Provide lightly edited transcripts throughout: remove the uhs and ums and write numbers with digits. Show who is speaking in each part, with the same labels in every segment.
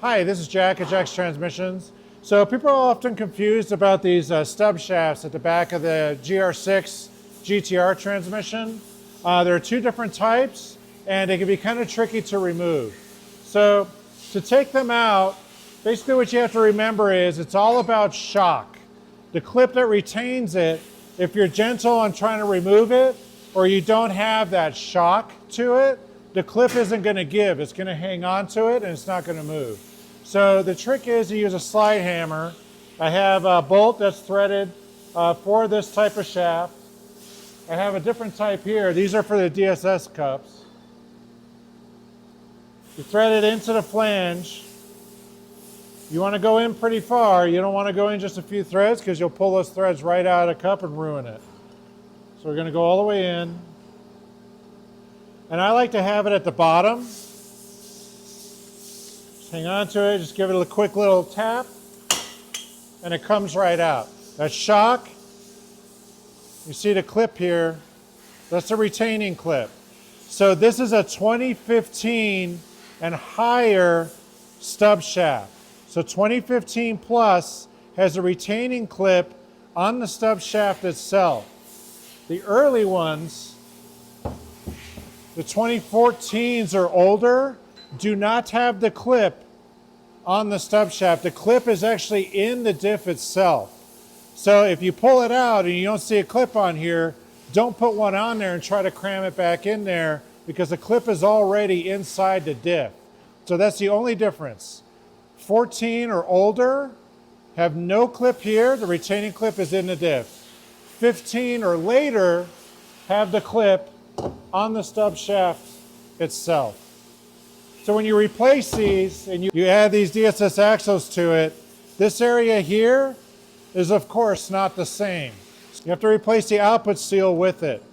Speaker 1: Hi, this is Jack at Jack's Transmissions. So people are often confused about these stub shafts at the back of the GR6 GTR transmission. There are two different types and they can be kind of tricky to remove. So to take them out, basically what you have to remember is it's all about shock. The clip that retains it, if you're gentle on trying to remove it or you don't have that shock to it, the clip isn't going to give. It's going to hang on to it and it's not going to move. So the trick is to use a slide hammer. I have a bolt that's threaded for this type of shaft. I have a different type here. These are for the DSS cups. You thread it into the flange. You want to go in pretty far. You don't want to go in just a few threads because you'll pull those threads right out of the cup and ruin it. So we're going to go all the way in. And I like to have it at the bottom. Hang on to it, just give it a quick little tap, and it comes right out. That shock, you see the clip here, that's a retaining clip. So this is a 2015 and higher stub shaft. So 2015 plus has a retaining clip on the stub shaft itself. The early ones, the 2014s or older, do not have the clip on the stub shaft. The clip is actually in the diff itself. So if you pull it out and you don't see a clip on here, don't put one on there and try to cram it back in there because the clip is already inside the diff. So that's the only difference. 14 or older have no clip here. The retaining clip is in the diff. 15 or later have the clip on the stub shaft itself. So when you replace these and you add these DSS axles to it, this area here is of course not the same. You have to replace the output seal with it.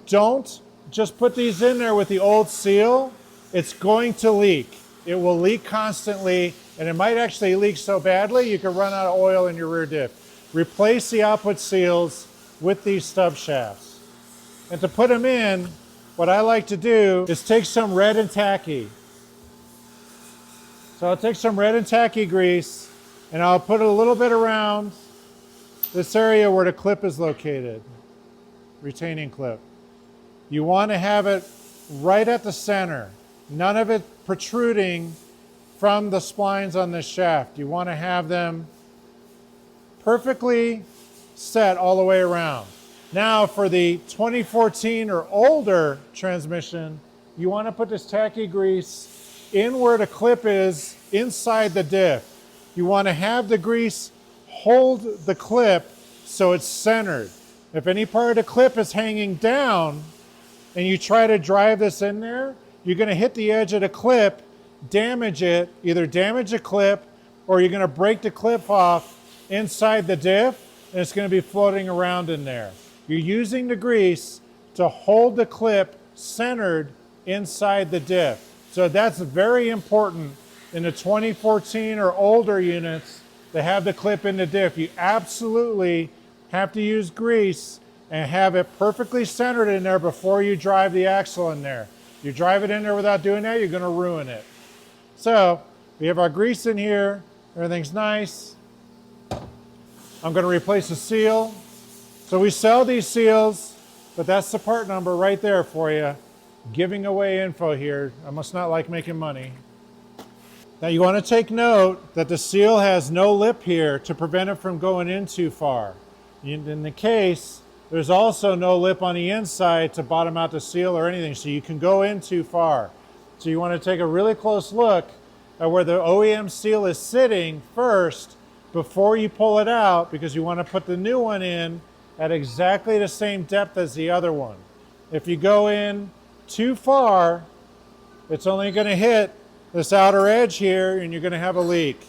Speaker 1: Don't just put these in there with the old seal. It's going to leak. It will leak constantly and it might actually leak so badly you could run out of oil in your rear diff. Replace the output seals with these stub shafts. And to put them in, what I like to do is take some red and tacky. So I'll take some red and tacky grease and I'll put it a little bit around this area where the clip is located, retaining clip. You want to have it right at the center, none of it protruding from the splines on this shaft. You want to have them perfectly set all the way around. Now for the 2014 or older transmission, you want to put this tacky grease in where the clip is inside the diff. You want to have the grease hold the clip so it's centered. If any part of the clip is hanging down and you try to drive this in there, you're going to hit the edge of the clip, damage it, either damage the clip or you're going to break the clip off inside the diff and it's going to be floating around in there. You're using the grease to hold the clip centered inside the diff. So that's very important in the 2014 or older units to have the clip in the diff. You absolutely have to use grease and have it perfectly centered in there before you drive the axle in there. You drive it in there without doing that, you're going to ruin it. So we have our grease in here. Everything's nice. I'm going to replace the seal. So we sell these seals, but that's the part number right there for you. Giving away info here. I must not like making money. Now you want to take note that the seal has no lip here to prevent it from going in too far. In the case, there's also no lip on the inside to bottom out the seal or anything, so you can go in too far. So you want to take a really close look at where the OEM seal is sitting first before you pull it out, because you want to put the new one in at exactly the same depth as the other one. If you go in too far, it's only going to hit this outer edge here and you're going to have a leak.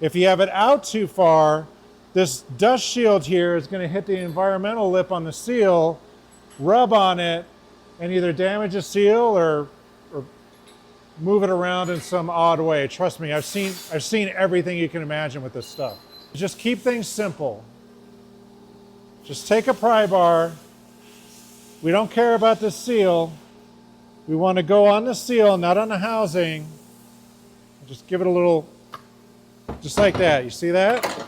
Speaker 1: If you have it out too far, this dust shield here is going to hit the environmental lip on the seal, rub on it, and either damage the seal or move it around in some odd way. Trust me, I've seen everything you can imagine with this stuff. Just keep things simple. Just take a pry bar. We don't care about the seal. We want to go on the seal, not on the housing. Just give it a little, just like that. You see that?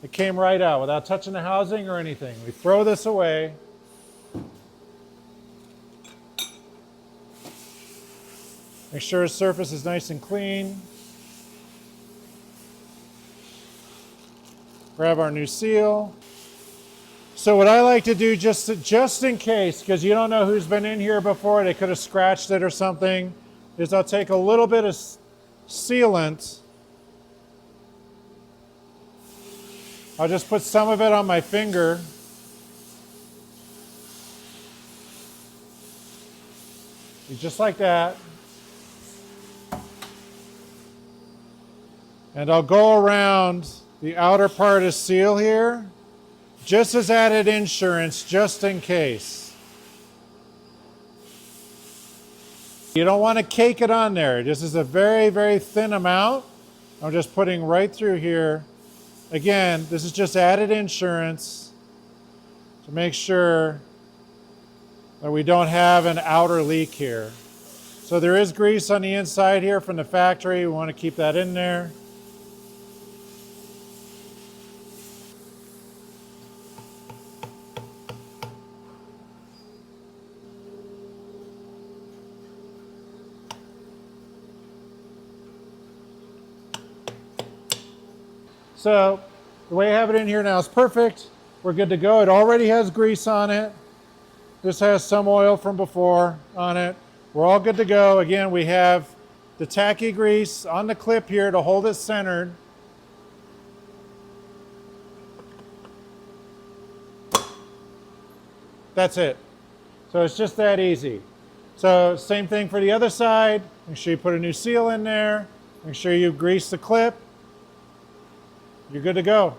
Speaker 1: It came right out without touching the housing or anything. We throw this away. Make sure the surface is nice and clean. Grab our new seal. So what I like to do just in case, because you don't know who's been in here before, they could have scratched it or something, is I'll take a little bit of sealant. I'll just put some of it on my finger. Just like that. And I'll go around the outer part of seal here, just as added insurance, just in case. You don't want to cake it on there. This is a very, very thin amount. I'm just putting right through here. Again, this is just added insurance to make sure that we don't have an outer leak here. So there is grease on the inside here from the factory. We want to keep that in there. So the way I have it in here now is perfect. We're good to go. It already has grease on it. This has some oil from before on it. We're all good to go. Again, we have the tacky grease on the clip here to hold it centered. That's it. So it's just that easy. So same thing for the other side. Make sure you put a new seal in there. Make sure you grease the clip. You're good to go.